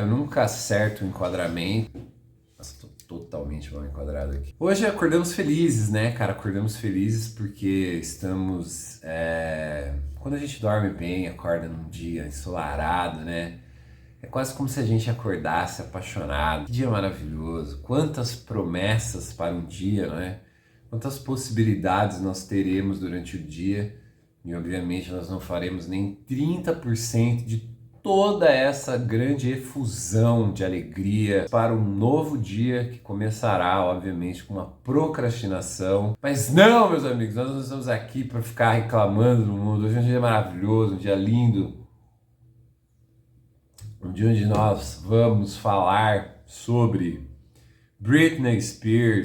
nunca acerto o enquadramento. Nossa, tô totalmente mal enquadrado aqui. Hoje acordamos felizes, né, cara? Acordamos felizes porque estamos... Quando a gente dorme bem, acorda num dia ensolarado, né? É quase como se a gente acordasse apaixonado. Que dia maravilhoso. Quantas promessas para um dia, né? Quantas possibilidades nós teremos durante o dia. E obviamente nós não faremos nem 30% de toda essa grande efusão de alegria para um novo dia que começará, obviamente, com uma procrastinação. Mas não, meus amigos, nós não estamos aqui para ficar reclamando do mundo. Hoje é um dia maravilhoso, um dia lindo, um dia onde nós vamos falar sobre Britney Spears.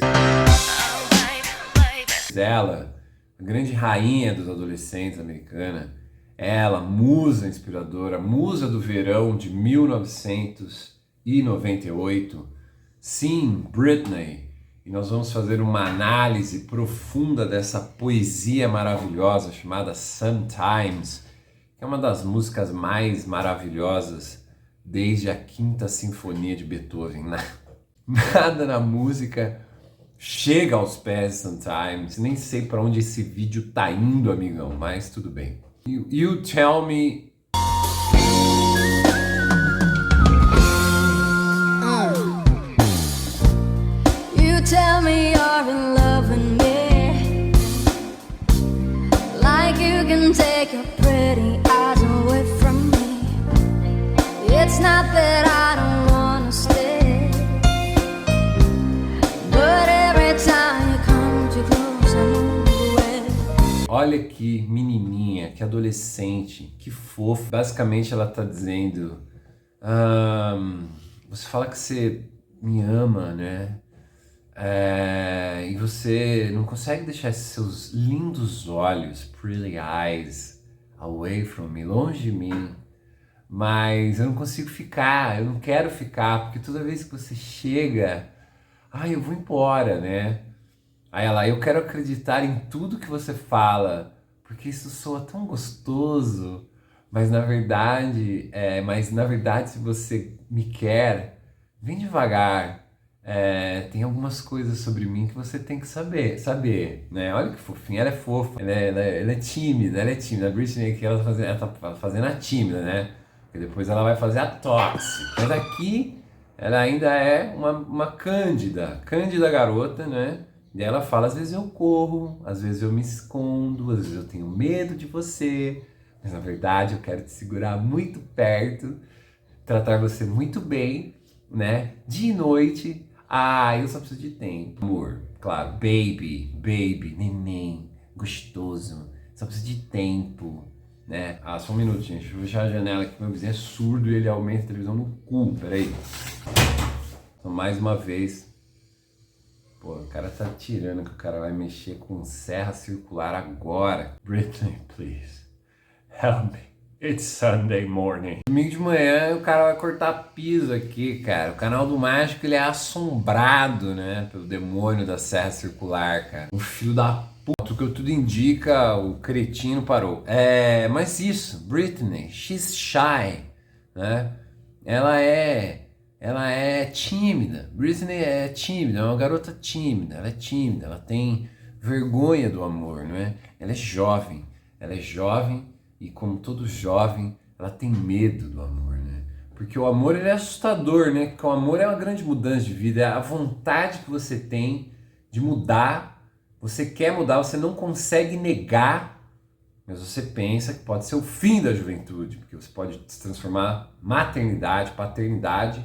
Ela, a grande rainha dos adolescentes americana, ela, musa inspiradora, musa do verão de 1998. Sim, Britney. E nós vamos fazer uma análise profunda dessa poesia maravilhosa chamada Sometimes, que é uma das músicas mais maravilhosas desde a Quinta Sinfonia de Beethoven. Nada na música chega aos pés Sometimes. Nem sei para onde esse vídeo tá indo, amigão, mas tudo bem. You tell me. You tell me you're in love with me, like you can take your pretty eyes away from me. It's not that I don't wanna stay, but every time you come too close I move away. Olha que menininha, que adolescente, que fofa. Basicamente ela tá dizendo, você fala que você me ama, né? E você não consegue deixar esses seus lindos olhos, pretty eyes, away from me, longe de mim. Mas eu não consigo ficar, eu não quero ficar, porque toda vez que você chega, eu vou embora, né? Aí ela, eu quero acreditar em tudo que você fala, porque isso soa tão gostoso, mas na verdade, se você me quer, vem devagar. Tem algumas coisas sobre mim que você tem que saber, né? Olha que fofinha, ela é fofa, ela é tímida, A Britney aqui, ela tá fazendo a tímida, né? Porque depois ela vai fazer a tóxica. Mas aqui, ela ainda é uma cândida garota, né? E ela fala, às vezes eu corro, às vezes eu me escondo, às vezes eu tenho medo de você, mas na verdade eu quero te segurar muito perto, tratar você muito bem, né? De noite, eu só preciso de tempo. Amor, claro, baby, neném, gostoso, só preciso de tempo, né? Só um minuto, gente, deixa eu fechar a janela aqui, meu vizinho é surdo e ele aumenta a televisão no cu, peraí. Então, mais uma vez... Pô, o cara tá tirando que o cara vai mexer com serra circular agora. Britney, please, help me. It's Sunday morning. Domingo de manhã o cara vai cortar piso aqui, cara. O canal do Mágico, ele é assombrado, né? Pelo demônio da serra circular, cara. O filho da puta, o que tudo indica, o cretino parou. Mas isso, Britney, she's shy, né? Ela é tímida. Britney é tímida, é uma garota tímida. Ela é tímida, ela tem vergonha do amor, não é? Ela é jovem e como todo jovem, ela tem medo do amor, né? Porque o amor, ele é assustador, né? Porque o amor é uma grande mudança de vida, é a vontade que você tem de mudar. Você quer mudar, você não consegue negar, mas você pensa que pode ser o fim da juventude, porque você pode se transformar maternidade, paternidade.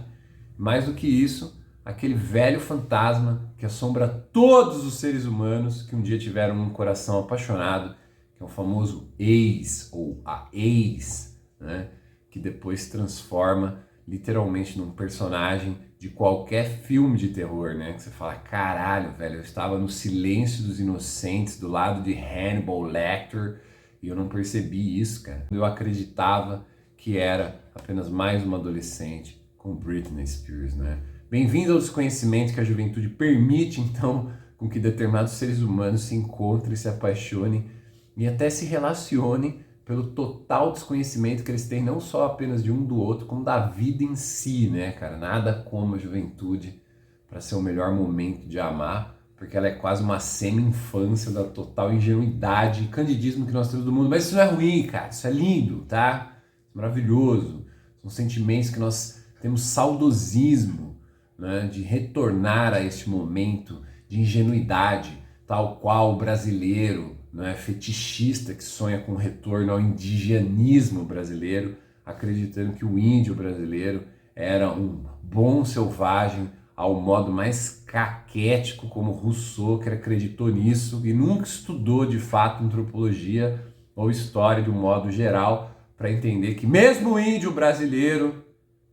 Mais do que isso, aquele velho fantasma que assombra todos os seres humanos que um dia tiveram um coração apaixonado, que é o famoso ex, ou a ex, né? Que depois se transforma literalmente num personagem de qualquer filme de terror, né? Que você fala, caralho, velho, eu estava no Silêncio dos Inocentes, do lado de Hannibal Lecter, e eu não percebi isso, cara. Eu acreditava que era apenas mais uma adolescente com Britney Spears, né? Bem-vindo ao desconhecimento que a juventude permite, então, com que determinados seres humanos se encontrem, se apaixonem e até se relacionem pelo total desconhecimento que eles têm não só apenas de um do outro, como da vida em si, né, cara? Nada como a juventude para ser o melhor momento de amar, porque ela é quase uma semi-infância da total ingenuidade e candidismo que nós temos do mundo. Mas isso não é ruim, cara, isso é lindo, tá? Maravilhoso. São sentimentos que nós temos saudosismo, né, de retornar a este momento de ingenuidade, tal qual o brasileiro, né, fetichista que sonha com o retorno ao indigenismo brasileiro, acreditando que o índio brasileiro era um bom selvagem, ao modo mais caquético, como Rousseau, que acreditou nisso e nunca estudou de fato antropologia ou história de um modo geral para entender que mesmo o índio brasileiro,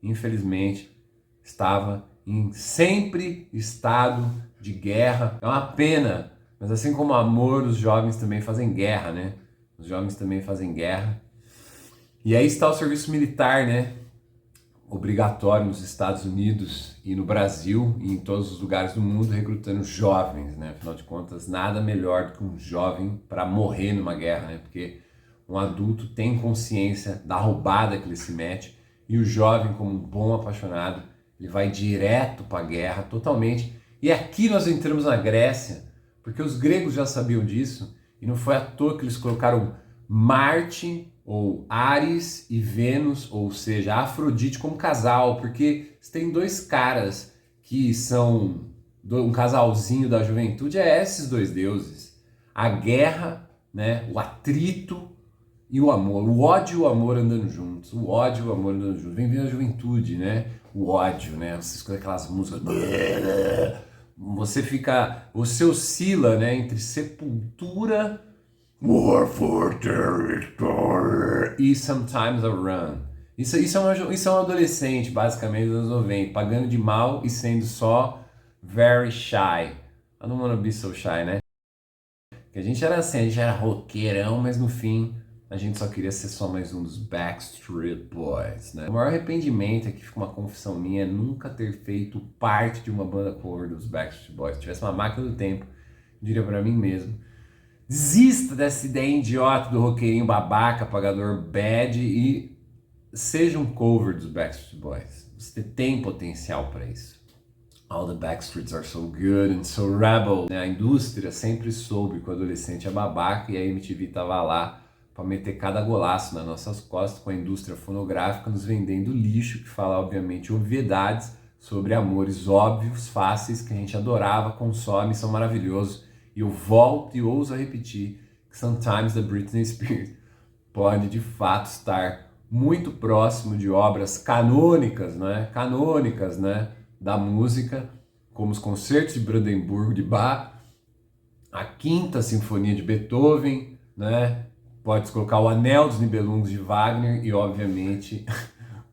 infelizmente, estava em sempre estado de guerra. É uma pena, mas assim como o amor, os jovens também fazem guerra, né? Os jovens também fazem guerra. E aí está o serviço militar, né? Obrigatório nos Estados Unidos e no Brasil e em todos os lugares do mundo, recrutando jovens, né? Afinal de contas, nada melhor do que um jovem para morrer numa guerra, né? Porque um adulto tem consciência da roubada que ele se mete e o jovem, como um bom apaixonado, ele vai direto para a guerra totalmente. E aqui nós entramos na Grécia, porque os gregos já sabiam disso e não foi à toa que eles colocaram Marte ou Ares e Vênus, ou seja, Afrodite como casal, porque você tem dois caras que são um casalzinho da juventude, é esses dois deuses. A guerra, né, o atrito e o amor, o ódio e o amor andando juntos, o ódio e o amor andando juntos. Vem vindo a juventude, né? O ódio, né? Você escuta aquelas músicas, você oscila, né, entre Sepultura, War for Territory e Sometimes a Run. Isso é um adolescente, basicamente, dos anos 90, pagando de mal e sendo só very shy. I don't wanna be so shy, né? Porque a gente era assim, a gente era roqueirão, mas no fim a gente só queria ser só mais um dos Backstreet Boys, né? O maior arrependimento, aqui fica uma confissão minha, é nunca ter feito parte de uma banda cover dos Backstreet Boys. Se tivesse uma máquina do tempo, eu diria pra mim mesmo: desista dessa ideia idiota do roqueirinho babaca, pagador bad e seja um cover dos Backstreet Boys. Você tem potencial para isso. All the Backstreets are so good and so rebel. A indústria sempre soube que o adolescente é babaca e a MTV tava lá para meter cada golaço nas nossas costas, com a indústria fonográfica nos vendendo lixo, que fala obviamente obviedades sobre amores óbvios, fáceis, que a gente adorava, consome, são maravilhosos. E eu volto e ouso a repetir que Sometimes da Britney Spears pode de fato estar muito próximo de obras canônicas, né? Canônicas, né? Da música, como os concertos de Brandemburgo de Bach, a Quinta Sinfonia de Beethoven, né? Pode colocar o Anel dos Nibelungos de Wagner e, obviamente,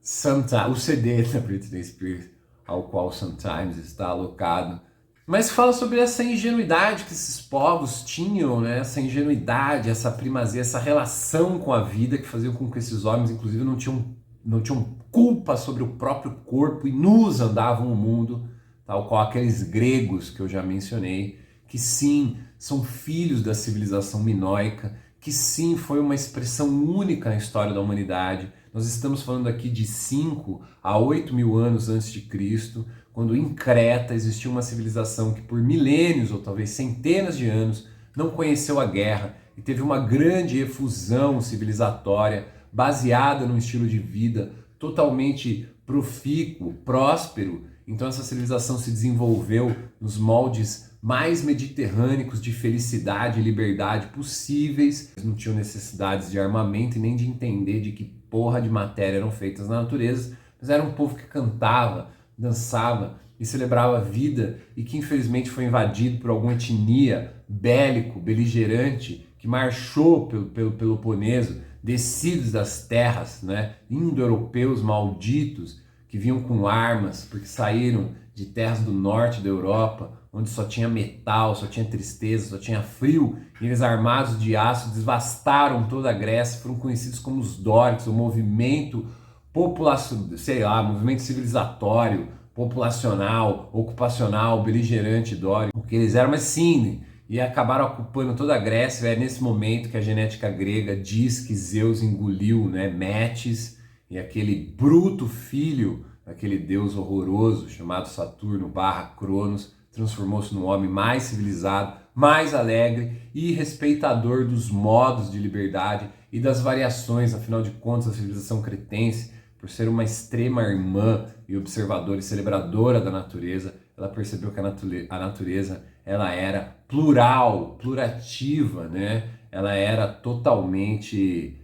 o CD da Britney Spears, ao qual Sometimes está alocado. Mas fala sobre essa ingenuidade que esses povos tinham, né? Essa ingenuidade, essa primazia, essa relação com a vida que fazia com que esses homens, inclusive, não tinham culpa sobre o próprio corpo e nus andavam o mundo, tal qual aqueles gregos que eu já mencionei, que sim, são filhos da civilização minoica, que sim, foi uma expressão única na história da humanidade. Nós estamos falando aqui de 5 a 8 mil anos antes de Cristo, quando em Creta existia uma civilização que por milênios ou talvez centenas de anos não conheceu a guerra e teve uma grande efusão civilizatória baseada num estilo de vida totalmente profícuo, próspero. Então essa civilização se desenvolveu nos moldes mais mediterrâneos de felicidade e liberdade possíveis. Eles não tinham necessidades de armamento e nem de entender de que porra de matéria eram feitas na natureza, mas era um povo que cantava, dançava e celebrava a vida e que infelizmente foi invadido por alguma etnia bélico, beligerante, que marchou pelo Peloponeso, descidos das terras, né, indo-europeus malditos, que vinham com armas, porque saíram de terras do norte da Europa, onde só tinha metal, só tinha tristeza, só tinha frio, e eles armados de aço devastaram toda a Grécia, foram conhecidos como os dóricos, o movimento movimento civilizatório, populacional, ocupacional, beligerante dórico, que eles eram, mas sim, e acabaram ocupando toda a Grécia. É nesse momento que a genética grega diz que Zeus engoliu, né, Metis, e aquele bruto filho daquele deus horroroso chamado Saturno / Cronos transformou-se num homem mais civilizado, mais alegre e respeitador dos modos de liberdade e das variações. Afinal de contas, a civilização cretense, por ser uma extrema irmã e observadora e celebradora da natureza, ela percebeu que a natureza ela era plural, plurativa, né? Ela era totalmente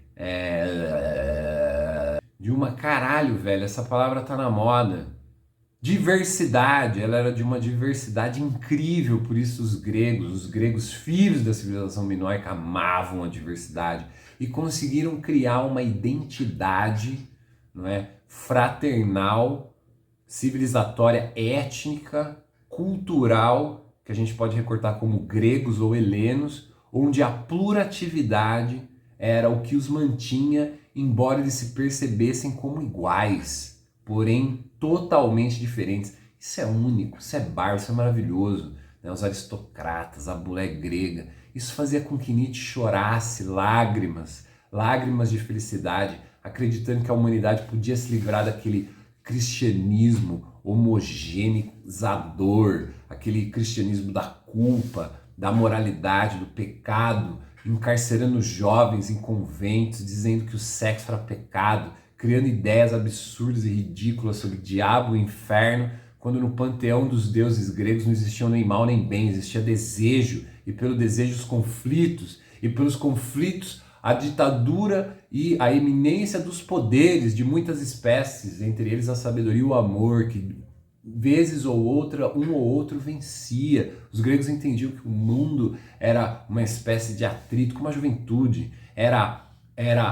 de uma caralho, velho, essa palavra tá na moda. Diversidade, ela era de uma diversidade incrível, por isso os gregos filhos da civilização minoica amavam a diversidade e conseguiram criar uma identidade, não é, fraternal, civilizatória, étnica, cultural, que a gente pode recortar como gregos ou helenos, onde a pluratividade era o que os mantinha, embora eles se percebessem como iguais, porém totalmente diferentes. Isso é único, isso é bárbaro, isso é maravilhoso. Né? Os aristocratas, a mulher grega, isso fazia com que Nietzsche chorasse lágrimas de felicidade, acreditando que a humanidade podia se livrar daquele cristianismo homogeneizador, aquele cristianismo da culpa, da moralidade, do pecado, encarcerando jovens em conventos, dizendo que o sexo era pecado, criando ideias absurdas e ridículas sobre diabo e inferno, quando no panteão dos deuses gregos não existiam nem mal nem bem, existia desejo, e pelo desejo os conflitos, e pelos conflitos a ditadura e a eminência dos poderes de muitas espécies, entre eles a sabedoria e o amor, que vezes ou outra, um ou outro vencia. Os gregos entendiam que o mundo era uma espécie de atrito, como a juventude, era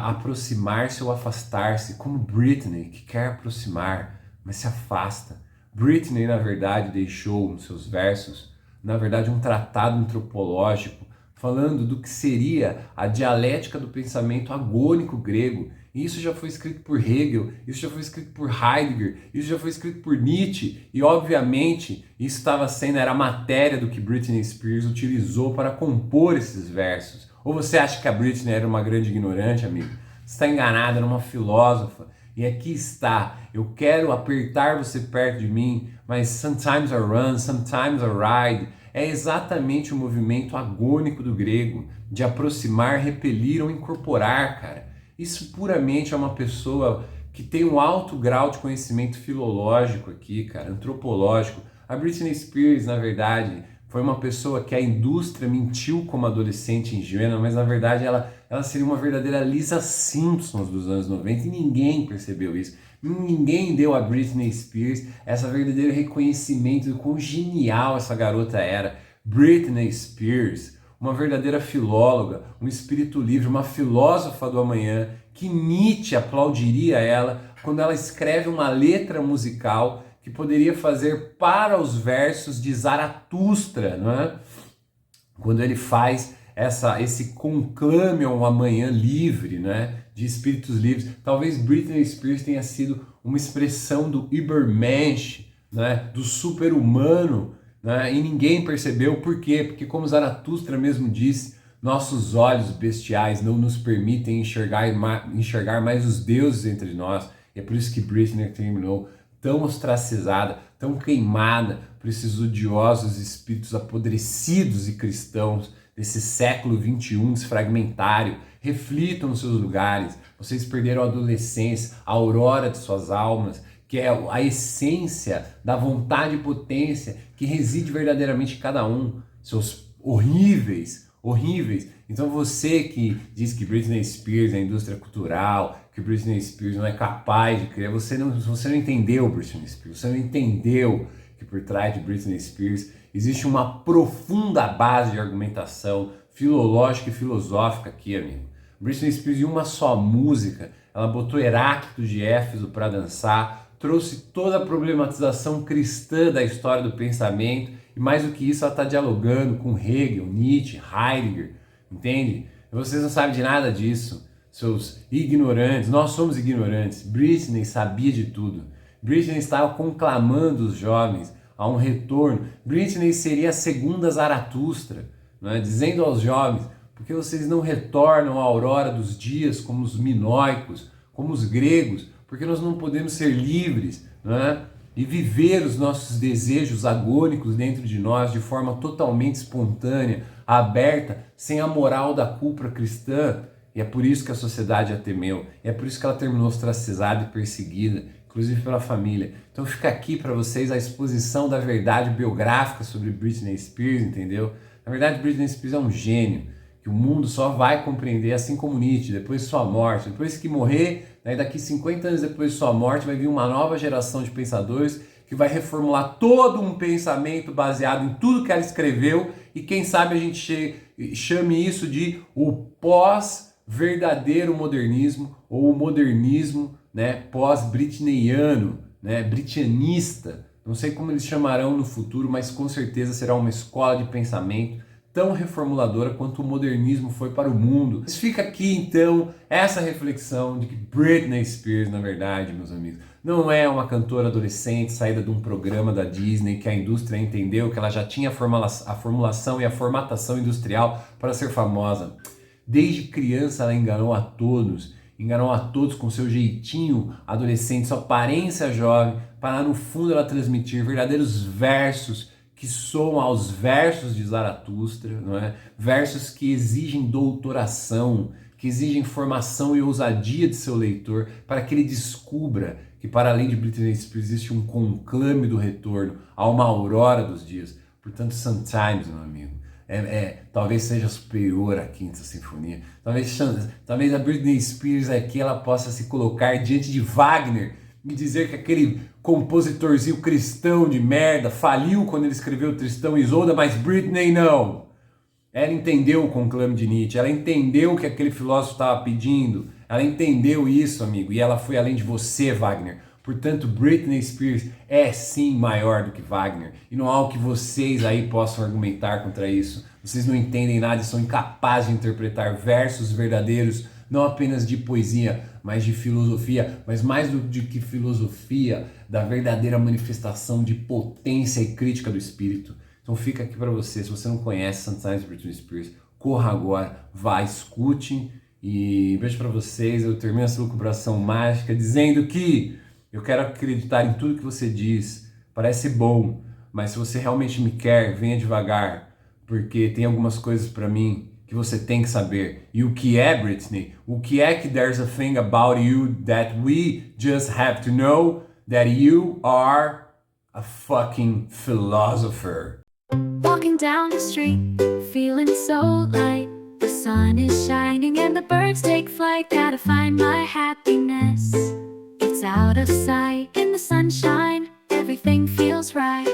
aproximar-se ou afastar-se, como Britney, que quer aproximar, mas se afasta. Britney, na verdade, deixou nos seus versos, na verdade, um tratado antropológico falando do que seria a dialética do pensamento agônico grego. E isso já foi escrito por Hegel, isso já foi escrito por Heidegger, isso já foi escrito por Nietzsche, e obviamente isso era a matéria do que Britney Spears utilizou para compor esses versos. Ou você acha que a Britney era uma grande ignorante, amigo? Você está enganado, era uma filósofa. E aqui está, eu quero apertar você perto de mim, mas sometimes I run, sometimes I ride. É exatamente o movimento agônico do grego, de aproximar, repelir ou incorporar, cara. Isso puramente é uma pessoa que tem um alto grau de conhecimento filológico aqui, cara, antropológico. A Britney Spears, na verdade, foi uma pessoa que a indústria mentiu como adolescente ingênua, mas na verdade ela seria uma verdadeira Lisa Simpson dos anos 90 e ninguém percebeu isso. Ninguém deu a Britney Spears esse verdadeiro reconhecimento do quão genial essa garota era. Britney Spears, uma verdadeira filóloga, um espírito livre, uma filósofa do amanhã, que Nietzsche aplaudiria ela quando ela escreve uma letra musical que poderia fazer para os versos de Zaratustra, não é? Quando ele faz esse conclame a um amanhã livre, né? De espíritos livres. Talvez Britney Spears tenha sido uma expressão do Übermensch, né? Do super-humano, né? E ninguém percebeu por quê? Porque como Zaratustra mesmo disse, nossos olhos bestiais não nos permitem enxergar mais os deuses entre nós. E é por isso que Britney terminou tão ostracizada, tão queimada por esses odiosos espíritos apodrecidos e cristãos desse século XXI desfragmentário. Reflitam nos seus lugares. Vocês perderam a adolescência, a aurora de suas almas, que é a essência da vontade e potência que reside verdadeiramente em cada um. Seus horríveis. Então você que diz que Britney Spears é a indústria cultural, que Britney Spears não é capaz de criar, você não entendeu Britney Spears, você não entendeu que por trás de Britney Spears existe uma profunda base de argumentação filológica e filosófica aqui, amigo. Britney Spears, em uma só música, ela botou Heráclito de Éfeso para dançar, trouxe toda a problematização cristã da história do pensamento, e mais do que isso, ela está dialogando com Hegel, Nietzsche, Heidegger, entende? E vocês não sabem de nada disso, seus ignorantes. Nós somos ignorantes. Britney sabia de tudo. Britney estava conclamando os jovens a um retorno. Britney seria a segunda Zaratustra. não é? Dizendo aos jovens, porque vocês não retornam à aurora dos dias como os minoicos, como os gregos, porque nós não podemos ser livres, não é? E viver os nossos desejos agônicos dentro de nós de forma totalmente espontânea, aberta, sem a moral da culpa cristã. E é por isso que a sociedade a temeu, e é por isso que ela terminou ostracizada e perseguida, inclusive pela família. Então fica aqui para vocês a exposição da verdade biográfica sobre Britney Spears, entendeu? Na verdade, Britney Spears é um gênio, que o mundo só vai compreender assim como Nietzsche, depois de sua morte. Depois que morrer, né, daqui 50 anos depois de sua morte, vai vir uma nova geração de pensadores que vai reformular todo um pensamento baseado em tudo que ela escreveu, e quem sabe a gente chame isso de o pós-verdadeiro modernismo, ou o modernismo, né, pós-britneyano, né, britianista. Não sei como eles chamarão no futuro, mas com certeza será uma escola de pensamento tão reformuladora quanto o modernismo foi para o mundo. Mas fica aqui então essa reflexão de que Britney Spears, na verdade, meus amigos, não é uma cantora adolescente saída de um programa da Disney que a indústria entendeu que ela já tinha a formulação e a formatação industrial para ser famosa. Desde criança ela enganou a todos com seu jeitinho adolescente, sua aparência jovem, para no fundo ela transmitir verdadeiros versos que soam aos versos de Zaratustra, não é? Versos que exigem doutoração, que exigem formação e ousadia de seu leitor, para que ele descubra que para além de Britney Spears existe um conclame do retorno a uma aurora dos dias. Portanto, Sometimes, meu amigo, talvez seja superior à Quinta Sinfonia. Talvez a Britney Spears aqui ela possa se colocar diante de Wagner e dizer que aquele compositorzinho cristão de merda faliu quando ele escreveu Tristão e Isolda, mas Britney não. Ela entendeu o conclame de Nietzsche, ela entendeu o que aquele filósofo estava pedindo, ela entendeu isso, amigo, e ela foi além de você, Wagner. Portanto, Britney Spears é sim maior do que Wagner, e não há o que vocês aí possam argumentar contra isso. Vocês não entendem nada e são incapazes de interpretar versos verdadeiros, não apenas de poesia, mas de filosofia, mas mais do que filosofia, da verdadeira manifestação de potência e crítica do espírito. Então fica aqui para você, se você não conhece Sometimes Britney Spears, corra agora, vá, escute, e beijo para vocês. Eu termino essa lucubração mágica dizendo que eu quero acreditar em tudo que você diz, parece bom, mas se você realmente me quer, venha devagar, porque tem algumas coisas para mim que você tem que saber. E o que é, Britney? O que é que there's a thing about you that we just have to know, that you are a fucking philosopher. Walking down the street, feeling so light. The sun is shining and the birds take flight. Gotta find my happiness. It's out of sight in the sunshine. Everything feels right.